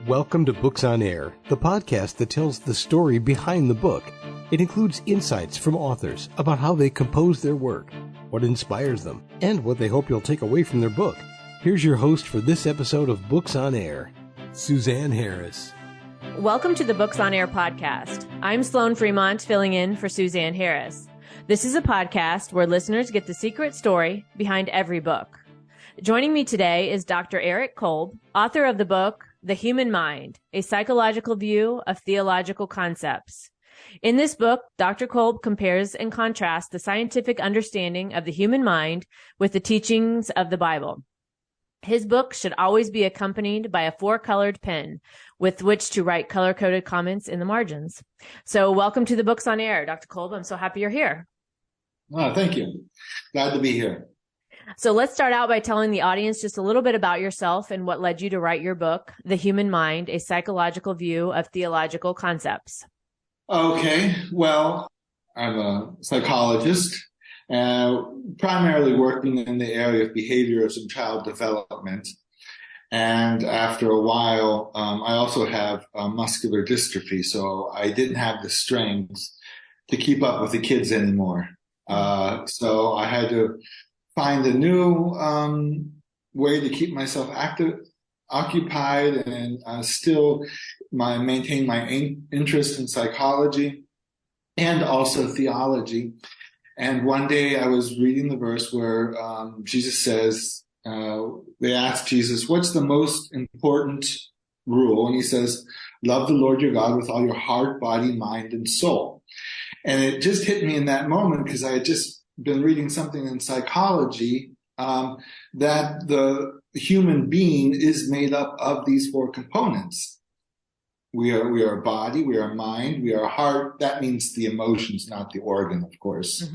Welcome to Books on Air, the podcast that tells the story behind the book. It includes insights from authors about how they compose their work, what inspires them, and what they hope you'll take away from their book. Here's your host for this episode of Books on Air, Suzanne Harris. Welcome to the Books on Air podcast. I'm Sloan Fremont, filling in for Suzanne Harris. This is a podcast where listeners get the secret story behind every book. Joining me today is Dr. Eric Kolb, author of the book, The Human Mind, A Psychological View of Theological Concepts. In this book, Dr. Kolb compares and contrasts the scientific understanding of the human mind with the teachings of the Bible. His book should always be accompanied by a four-colored pen with which to write color-coded comments in the margins. So welcome to the Books on Air, Dr. Kolb. I'm so happy you're here. Oh, thank you. Glad to be here. So let's start out by telling the audience just a little bit about yourself and what led you to write your book, The Human Mind, A Psychological View of Theological Concepts. Okay. Well, I'm a psychologist, primarily working in the area of behaviors and child development. And after a while, I also have muscular dystrophy, so I didn't have the strength to keep up with the kids anymore. So I had to find a new way to keep myself occupied and still maintain my interest in psychology and also theology. And one day I was reading the verse where Jesus says, they asked Jesus, what's the most important rule? And he says, love the Lord your God with all your heart, body, mind, and soul. And it just hit me in that moment because I had just been reading something in psychology that the human being is made up of these four components. We are body, we are mind, we are heart. That means the emotions, not the organ, of course,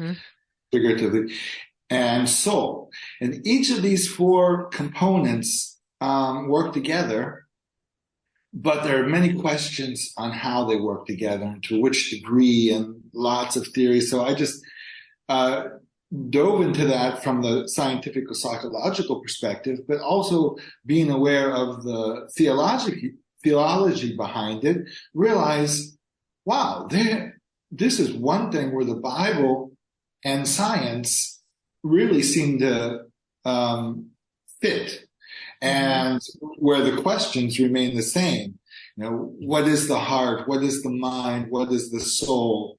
figuratively, and soul. And each of these four components work together, but there are many questions on how they work together and to which degree and lots of theories. So I just dove into that from the scientific or psychological perspective, but also being aware of the theology behind it, realize, wow, this is one thing where the Bible and science really seem to fit, and where the questions remain the same. You know, what is the heart? What is the mind? What is the soul?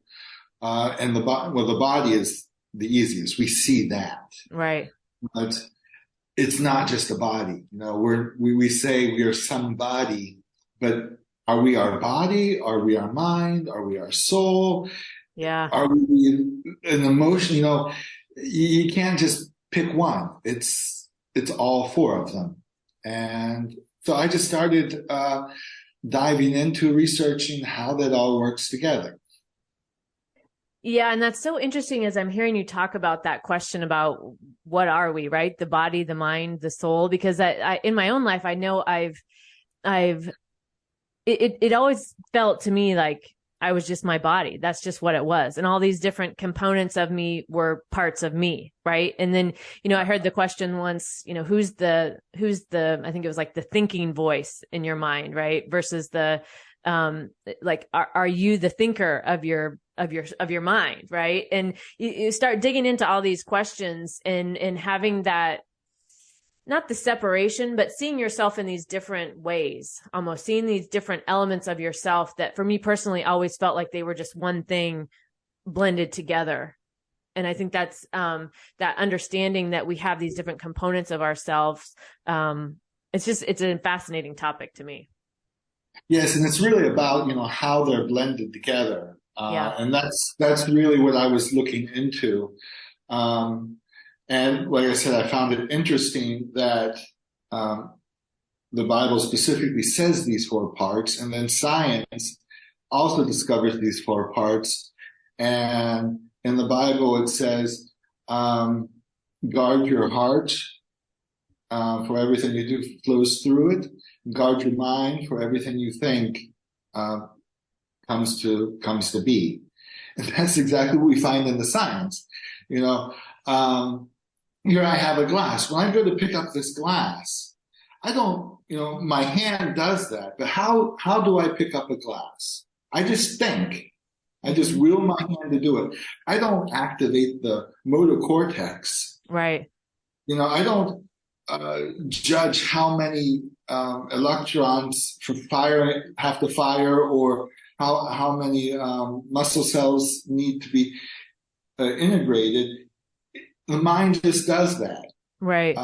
And the body is the easiest. We see that, right? But it's not just a body. You know, we say we are somebody, but are we our body? Are we our mind? Are we our soul? Yeah. Are we an emotion? You know, you can't just pick one. It's all four of them. And so I just started diving into researching how that all works together. Yeah, and that's so interesting as I'm hearing you talk about that question about what are we, right? The body, the mind, the soul, because I in my own life, I know it always felt to me like I was just my body. That's just what it was. And all these different components of me were parts of me, right? And then, you know, I heard the question once, you know, who's the I think it was like the thinking voice in your mind, right? Versus the like are you the thinker of your mind, right? And you start digging into all these questions and having that, not the separation, but seeing yourself in these different ways, almost seeing these different elements of yourself that for me personally always felt like they were just one thing blended together. And I think that's that understanding that we have these different components of ourselves. It's a fascinating topic to me. Yes, and it's really about, you know, how they're blended together. And that's really what I was looking into. And like I said, I found it interesting that the Bible specifically says these four parts, and then science also discovers these four parts. And in the Bible, it says, guard your heart, for everything you do flows through it. Guard your mind, for everything you think comes to be. And that's exactly what we find in the science. You know, here I have a glass. When I go to pick up this glass, I don't, my hand does that, but how do I pick up a glass? I just think. I just will my hand to do it. I don't activate the motor cortex. Right. I don't judge how many electrons have to fire, or how many muscle cells need to be integrated. The mind just does that. Right.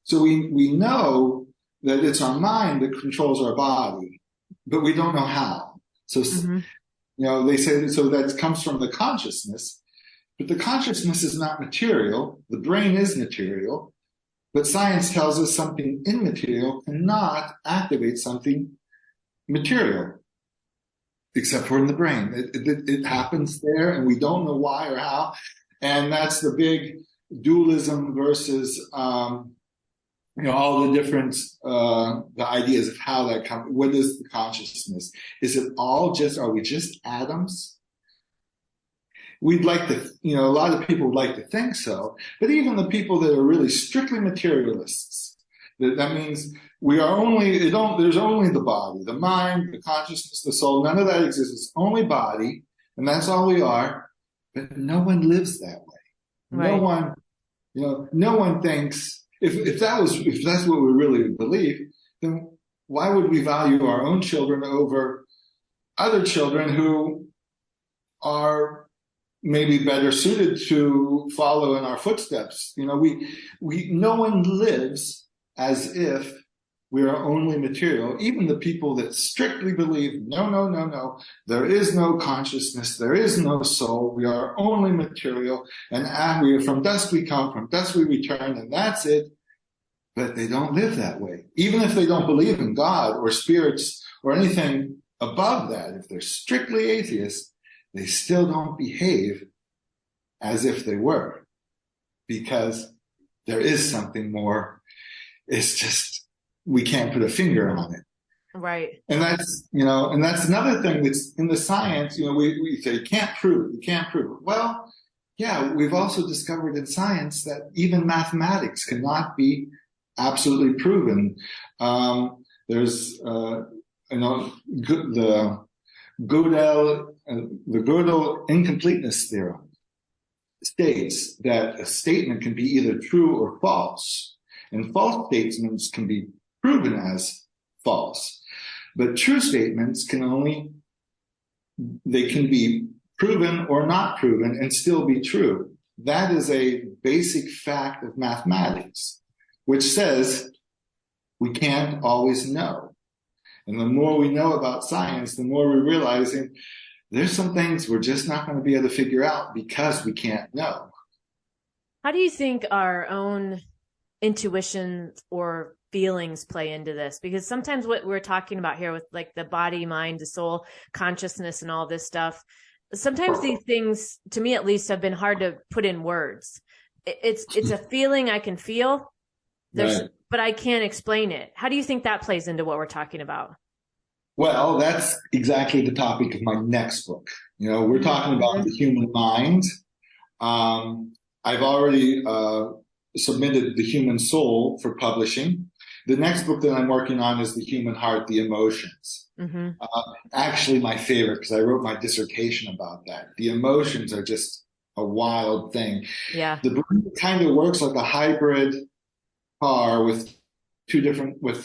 So we know that it's our mind that controls our body, but we don't know how. So, they say so that comes from the consciousness, but the consciousness is not material. The brain is material, but science tells us something immaterial cannot activate something material, except for in the brain. It happens there, and we don't know why or how. And that's the big dualism versus, all the different, the ideas of how that comes. What is the consciousness? Is it all are we just atoms? We'd like to, a lot of people would like to think so, but even the people that are really strictly materialists, that means there's only the body, the mind, the consciousness, the soul, none of that exists. It's only body, and that's all we are, but no one lives that way. Right. No one thinks, if that's what we really believe, then why would we value our own children over other children who are maybe better suited to follow in our footsteps? No one lives as if we are only material. Even the people that strictly believe, no, there is no consciousness, there is no soul, we are only material, and from dust we come, from dust we return, and that's it. But they don't live that way. Even if they don't believe in God or spirits or anything above that, if they're strictly atheists, they still don't behave as if they were, because there is something more. It's just, we can't put a finger on it. Right. And that's another thing that's in the science, we say, you can't prove it. Well, yeah, we've also discovered in science that even mathematics cannot be absolutely proven. There's, the Gödel incompleteness theorem states that a statement can be either true or false, and false statements can be proven as false, but true statements can be proven or not proven and still be true. That is a basic fact of mathematics, which says we can't always know. And the more we know about science, the more we're realizing there's some things we're just not going to be able to figure out because we can't know. How do you think our own intuition or feelings play into this? Because sometimes what we're talking about here with like the body, mind, the soul, consciousness, and all this stuff, sometimes these things, to me at least, have been hard to put in words. It's a feeling I can feel, but I can't explain it. How do you think that plays into what we're talking about? Well, that's exactly the topic of my next book. We're talking about the human mind. I've already submitted The Human Soul for publishing. The next book that I'm working on is The Human Heart, The Emotions. Actually, my favorite, because I wrote my dissertation about that. The emotions are just a wild thing. Yeah. The brain kind of works like a hybrid car with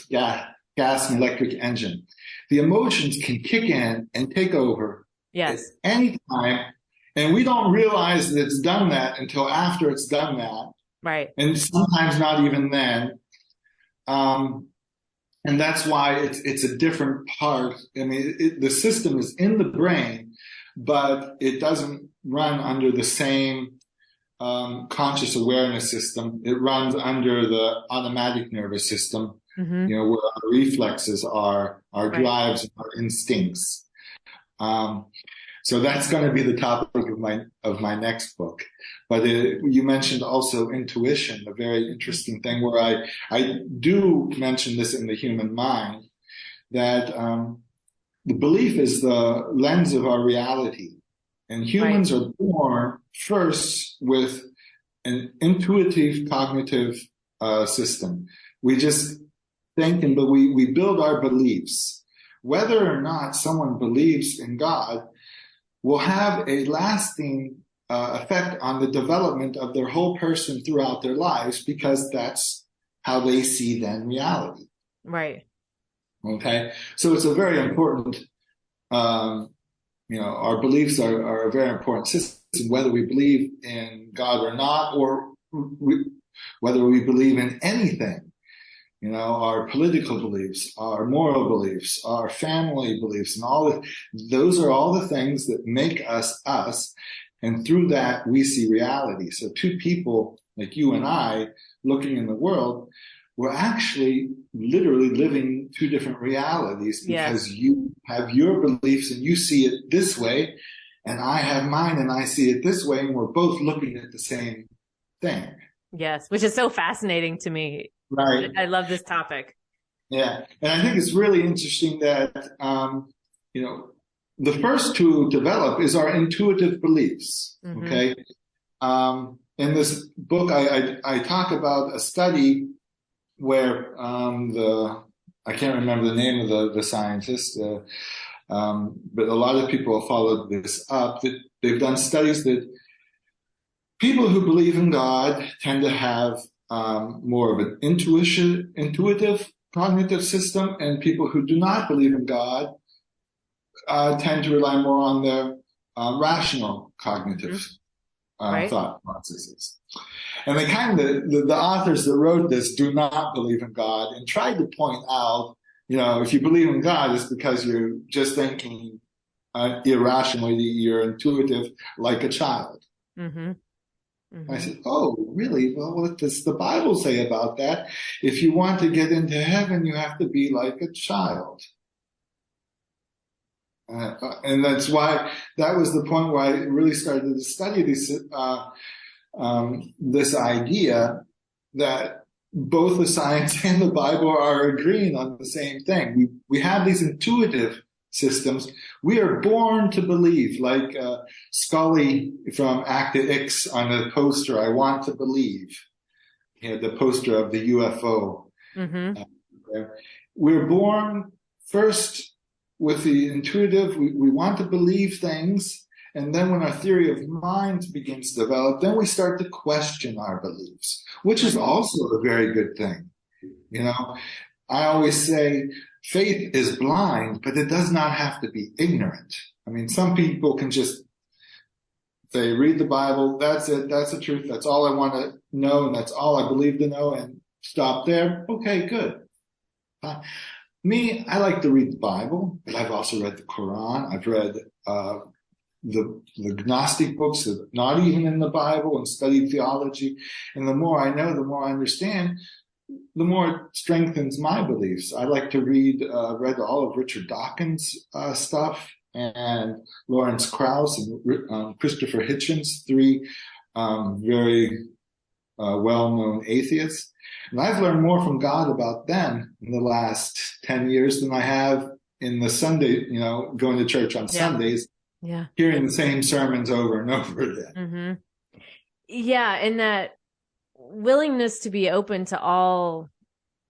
gas and electric engine. The emotions can kick in and take over at any time, and we don't realize that it's done that until after it's done that. Right. And sometimes not even then. And that's why it's a different part. I mean, the system is in the brain, but it doesn't run under the same conscious awareness system. It runs under the automatic nervous system, where our reflexes are, our drives, our instincts. So that's going to be the topic of my next book. But you mentioned also intuition, a very interesting thing where I do mention this in The Human Mind, that the belief is the lens of our reality. And humans are born first with an intuitive cognitive system. We just thinking, but we build our beliefs. Whether or not someone believes in God will have a lasting effect on the development of their whole person throughout their lives, because that's how they see then reality. Right. Okay. So it's a very important, our beliefs are a very important system, whether we believe in God or not, or whether we believe in anything. Our political beliefs, our moral beliefs, our family beliefs, and those are all the things that make us us. And through that, we see reality. So two people like you and I looking in the world, we're actually literally living two different realities, because you have your beliefs and you see it this way, and I have mine and I see it this way, and we're both looking at the same thing. Yes, which is so fascinating to me. Right. I love this topic. Yeah. And I think it's really interesting that, the first to develop is our intuitive beliefs. Mm-hmm. Okay. In this book, I talk about a study where I can't remember the name of the scientist, but a lot of people have followed this up. That they've done studies that people who believe in God tend to have more of an intuitive cognitive system, and people who do not believe in God tend to rely more on their rational cognitive thought processes. And they the authors that wrote this do not believe in God, and tried to point out, if you believe in God, it's because you're just thinking irrationally, you're intuitive like a child. Mm-hmm. Mm-hmm. I said, oh, really? Well, what does the Bible say about that? If you want to get into heaven, you have to be like a child. And that's why, that was the point where I really started to study this idea that both the science and the Bible are agreeing on the same thing. We have these intuitive systems. We are born to believe, like Scully from Acta X on the poster, I want to believe. He had the poster of the UFO. Mm-hmm. We're born first with the intuitive. We want to believe things. And then when our theory of mind begins to develop, then we start to question our beliefs, which is also a very good thing. I always say faith is blind, but it does not have to be ignorant. I mean, some people can just say, read the Bible, that's it, that's the truth, that's all I want to know, and that's all I believe to know, and stop there. Okay, good. Me, I like to read the Bible, but I've also read the Quran. I've read the Gnostic books that are not even in the Bible, and studied theology. And the more I know, the more I understand, the more it strengthens my beliefs. I like to read all of Richard Dawkins' stuff, and Lawrence Krauss and Christopher Hitchens, three very well-known atheists. And I've learned more from God about them in the last 10 years than I have in the Sunday, going to church on Sundays, hearing the same sermons over and over again. Mm-hmm. Yeah, and that willingness to be open to all,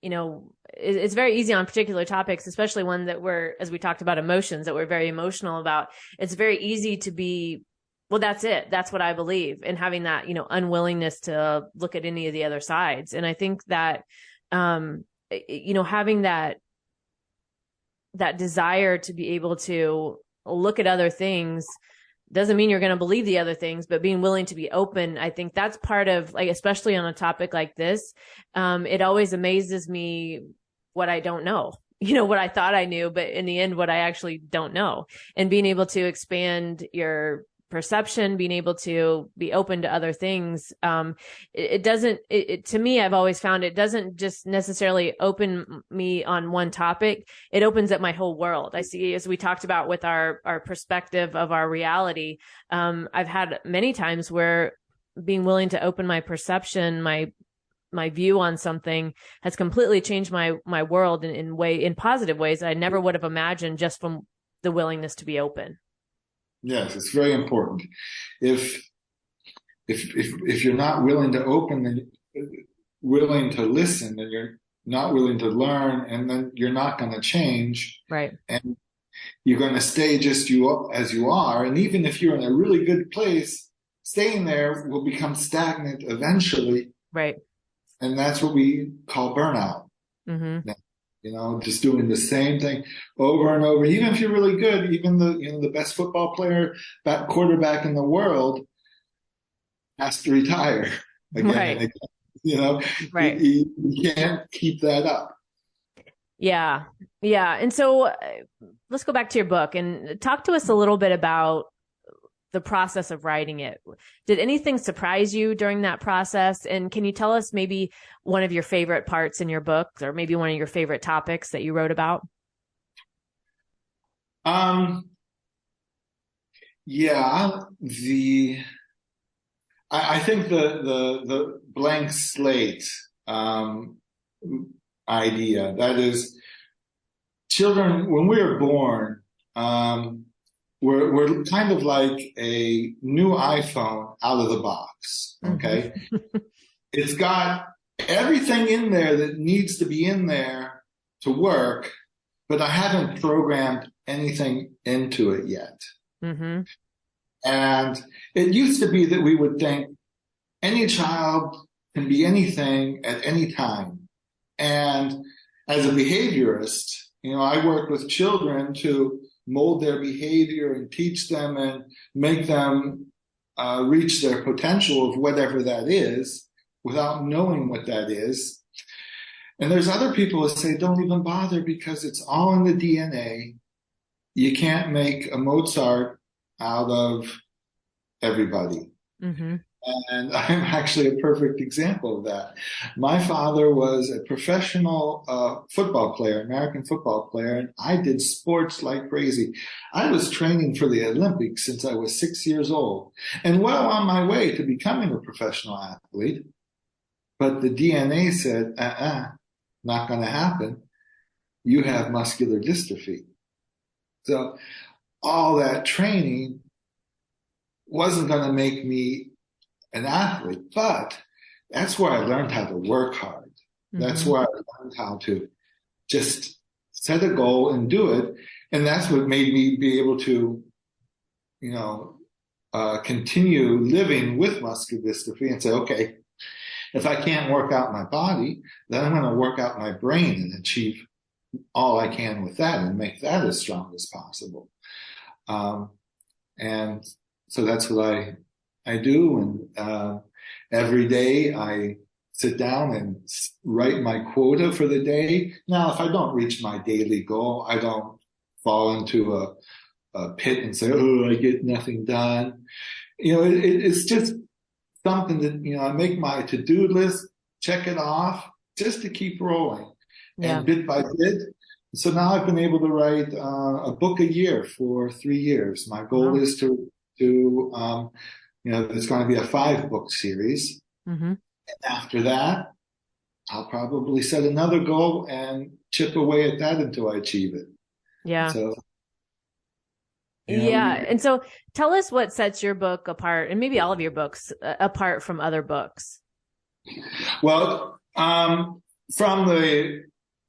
it's very easy on particular topics, especially one that as we talked about emotions, that we're very emotional about. It's very easy to be, well, that's it. That's what I believe. And having that, unwillingness to look at any of the other sides. And I think that, having that desire to be able to look at other things doesn't mean you're going to believe the other things, but being willing to be open. I think that's part of, like, especially on a topic like this. It always amazes me what I don't know, what I thought I knew, but in the end, what I actually don't know, and being able to expand your perception, being able to be open to other things. To me, I've always found it doesn't just necessarily open me on one topic. It opens up my whole world. I see, as we talked about with our perspective of our reality. I've had many times where being willing to open my perception, my view on something has completely changed my world in positive ways that I never would have imagined, just from the willingness to be open. Yes, it's very important. If you're not willing to open and willing to listen, then not willing to learn, and then you're not going to change. Right. And you're going to stay just you as you are. And even if you're in a really good place, staying there will become stagnant eventually. Right. And that's what we call burnout. Mm-hmm. You know, just doing the same thing over and over. Even if you're really good, even the best football player, that quarterback in the world has to retire again and again. You know, right. You can't keep that up. Yeah. Yeah. And so let's go back to your book and talk to us a little bit about the process of writing it. Did anything surprise you during that process? And can you tell us maybe one of your favorite parts in your book, or maybe one of your favorite topics that you wrote about? Yeah, I think the blank slate idea, that is, children, when we are born, we're kind of like a new iPhone out of the box, okay? Mm-hmm. It's got everything in there that needs to be in there to work, but I haven't programmed anything into it yet. Mm-hmm. And it used to be that we would think any child can be anything at any time. And as a behaviorist, I work with children to mold their behavior and teach them and make them reach their potential of whatever that is without knowing what that is. And there's other people who say, don't even bother because it's all in the DNA. You can't make a Mozart out of everybody. Mm-hmm. And I'm actually a perfect example of that. My father was a professional football player, American football player, and I did sports like crazy. I was training for the Olympics since I was 6 years old and well on my way to becoming a professional athlete. But the DNA said, not going to happen. You have muscular dystrophy. So all that training wasn't going to make me an athlete, but that's where I learned how to work hard. Mm-hmm. That's where I learned how to just set a goal and do it. And that's what made me be able to, continue living with muscular dystrophy and say, okay, if I can't work out my body, then I'm going to work out my brain and achieve all I can with that and make that as strong as possible. And so that's what I do. And every day I sit down and write my quota for the day. Now, if I don't reach my daily goal, I don't fall into a pit and say, oh, I get nothing done. It's just something that, I make my to-do list, check it off just to keep rolling. Yeah. And bit by bit. So now I've been able to write a book a year for 3 years. My goal is to there's going to be a 5-book series. Mm-hmm. And after that, I'll probably set another goal and chip away at that until I achieve it. Yeah. So, And so tell us what sets your book apart, and maybe all of your books apart from other books. Well, from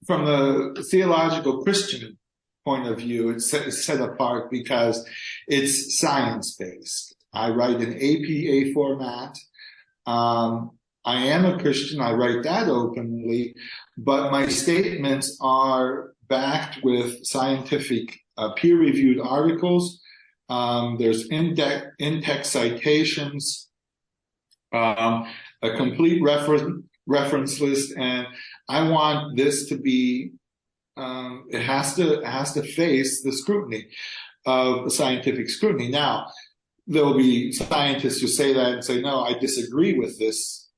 the theological Christian point of view, it's set apart because it's science-based. I write in APA format. I am a Christian. I write that openly, but my statements are backed with scientific peer-reviewed articles. There's in-text citations, a complete reference list, and I want this to be. It has to face the scrutiny of scientific scrutiny. Now, there will be scientists who say that and say, no, I disagree with this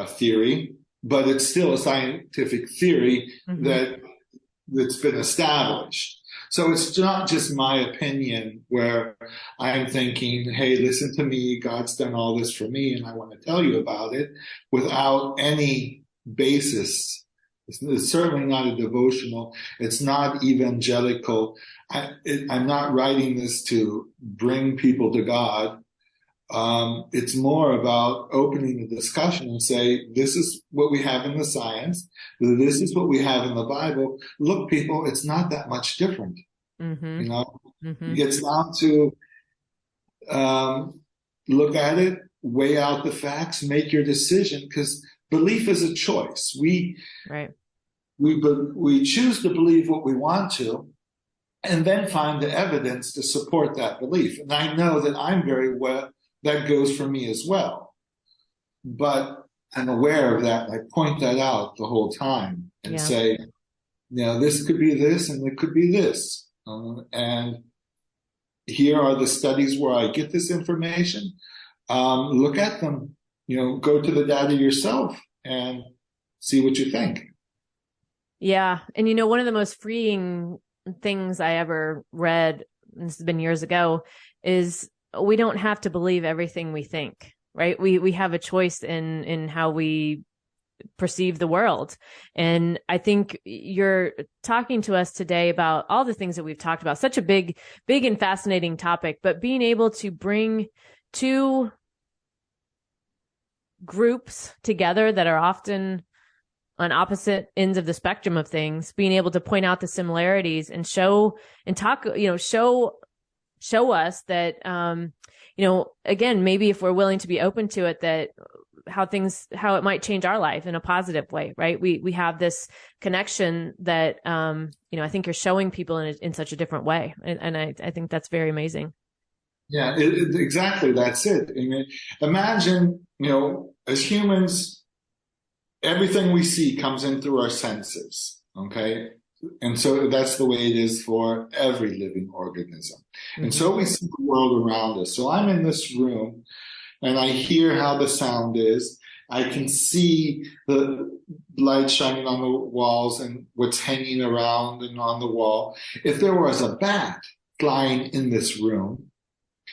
theory, but it's still a scientific theory that's been established. So it's not just my opinion where I'm thinking, hey, listen to me, God's done all this for me, and I want to tell you about it without any basis. It's certainly not a devotional. It's not evangelical. I'm not writing this to bring people to God. It's more about opening the discussion and say, this is what we have in the science. This is what we have in the Bible. Look, people, it's not that much different. Mm-hmm. You know, Mm-hmm. it's down to look at it, weigh out the facts, make your decision, because belief is a choice. We choose to believe what we want to, and then find the evidence to support that belief. And I know that I'm very well, that goes for me as well. But I'm aware of that. I point that out the whole time and say, this could be this and it could be this. And here are the studies where I get this information. Look at them, go to the data yourself and see what you think. Yeah. And one of the most freeing things I ever read, and this has been years ago, is we don't have to believe everything we think, right? We have a choice in how we perceive the world. And I think you're talking to us today about all the things that we've talked about, such a big and fascinating topic, but being able to bring two groups together that are often on opposite ends of the spectrum of things, being able to point out the similarities and show us that, again, maybe if we're willing to be open to it, that how it might change our life in a positive way, right? We have this connection that, I think you're showing people in such a different way. And I think that's very amazing. Yeah, exactly. That's it. I mean, imagine, as humans, everything we see comes in through our senses. Okay. And so that's the way it is for every living organism. Mm-hmm. And so we see the world around us. So I'm in this room and I hear how the sound is. I can see the light shining on the walls and what's hanging around and on the wall. If there was a bat flying in this room,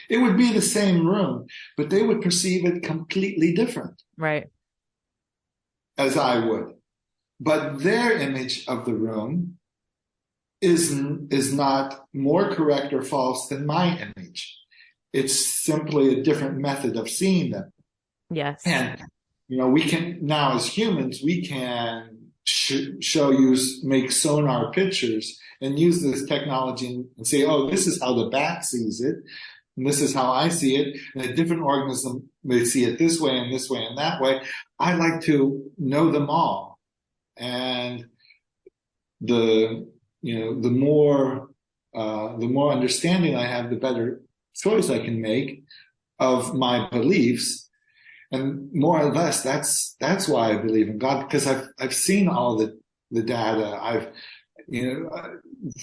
it would be the same room, but they would perceive it completely different. Right. As I would. But their image of the room is not more correct or false than my image. It's simply a different method of seeing them. Yes. And, we can, now as humans, we can make sonar pictures and use this technology and say, oh, this is how the bat sees it. And this is how I see it. And a different organism may see it this way and this way and that way. I like to know them all. And the more understanding I have, the better choice I can make of my beliefs. And more or less, that's why I believe in God, because I've seen all the data.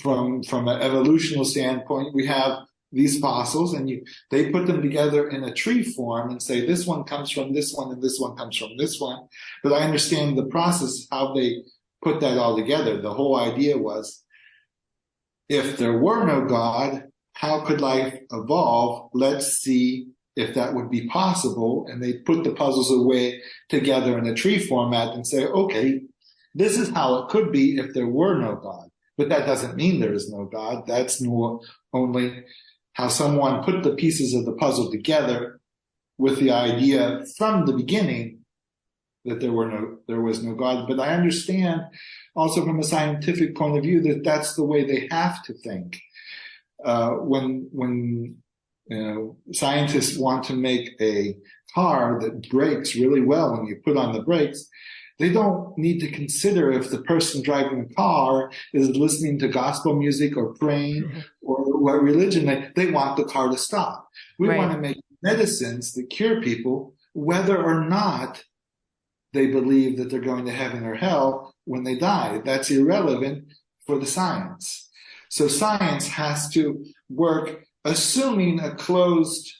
From an evolutional standpoint, we have these fossils, and they put them together in a tree form and say this one comes from this one and this one comes from this one. But I understand the process, how they put that all together. The whole idea was, if there were no God, how could life evolve? Let's see if that would be possible. And they put the puzzles away together in a tree format and say, okay, this is how it could be if there were no God. But that doesn't mean there is no God. That's only how someone put the pieces of the puzzle together with the idea from the beginning that there was no God. But I understand also from a scientific point of view that that's the way they have to think. When scientists want to make a car that brakes really well when you put on the brakes, they don't need to consider if the person driving the car is listening to gospel music or praying or what religion. They want the car to stop. We want to make medicines that cure people, whether or not they believe that they're going to heaven or hell when they die. That's irrelevant for the science. So science has to work assuming a closed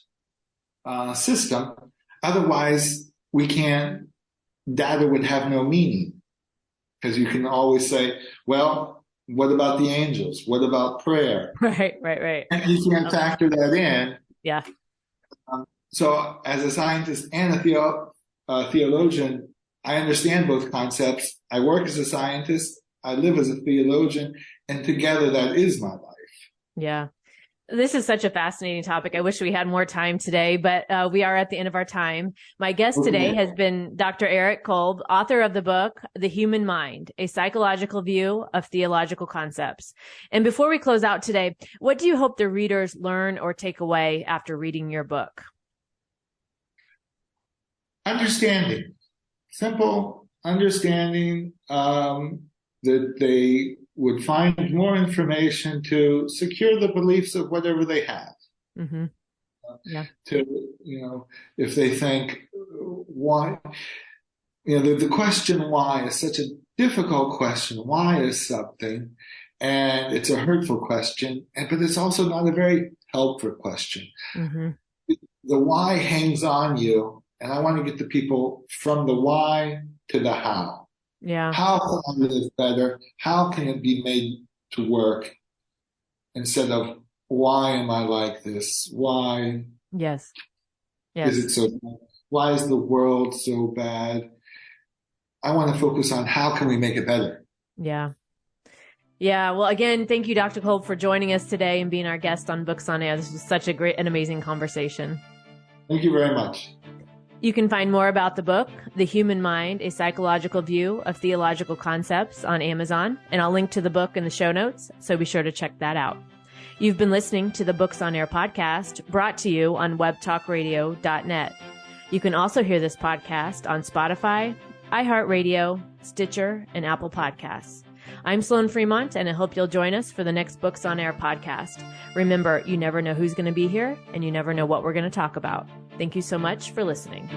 system. Otherwise, data would have no meaning. Because you can always say, well, what about the angels? What about prayer? Right. And you can't factor that in. Yeah. So as a scientist and a theologian, I understand both concepts. I work as a scientist. I live as a theologian. And together that is my life. Yeah. This is such a fascinating topic. I wish we had more time today, but we are at the end of our time. My guest today has been Dr. Eric Kolb, author of the book, The Human Mind, A Psychological View of Theological Concepts. And before we close out today, what do you hope the readers learn or take away after reading your book? Understanding. Simple understanding that they would find more information to secure the beliefs of whatever they have. Mm-hmm. Yeah. If they think why, the question why is such a difficult question. Why is something? And it's a hurtful question, but it's also not a very helpful question. Mm-hmm. The why hangs on you, and I want to get the people from the why to the how. Yeah. How can I live better? How can it be made to work? Instead of, why am I like this? Why Yes. is it so bad? Why is the world so bad? I want to focus on how can we make it better? Yeah. Yeah. Well, again, thank you, Dr. Kolb, for joining us today and being our guest on Books on Air. This was such a great and amazing conversation. Thank you very much. You can find more about the book, The Human Mind, A Psychological View of Theological Concepts, on Amazon, and I'll link to the book in the show notes, so be sure to check that out. You've been listening to the Books on Air podcast, brought to you on webtalkradio.net. You can also hear this podcast on Spotify, iHeartRadio, Stitcher, and Apple Podcasts. I'm Sloan Fremont, and I hope you'll join us for the next Books on Air podcast. Remember, you never know who's going to be here, and you never know what we're going to talk about. Thank you so much for listening.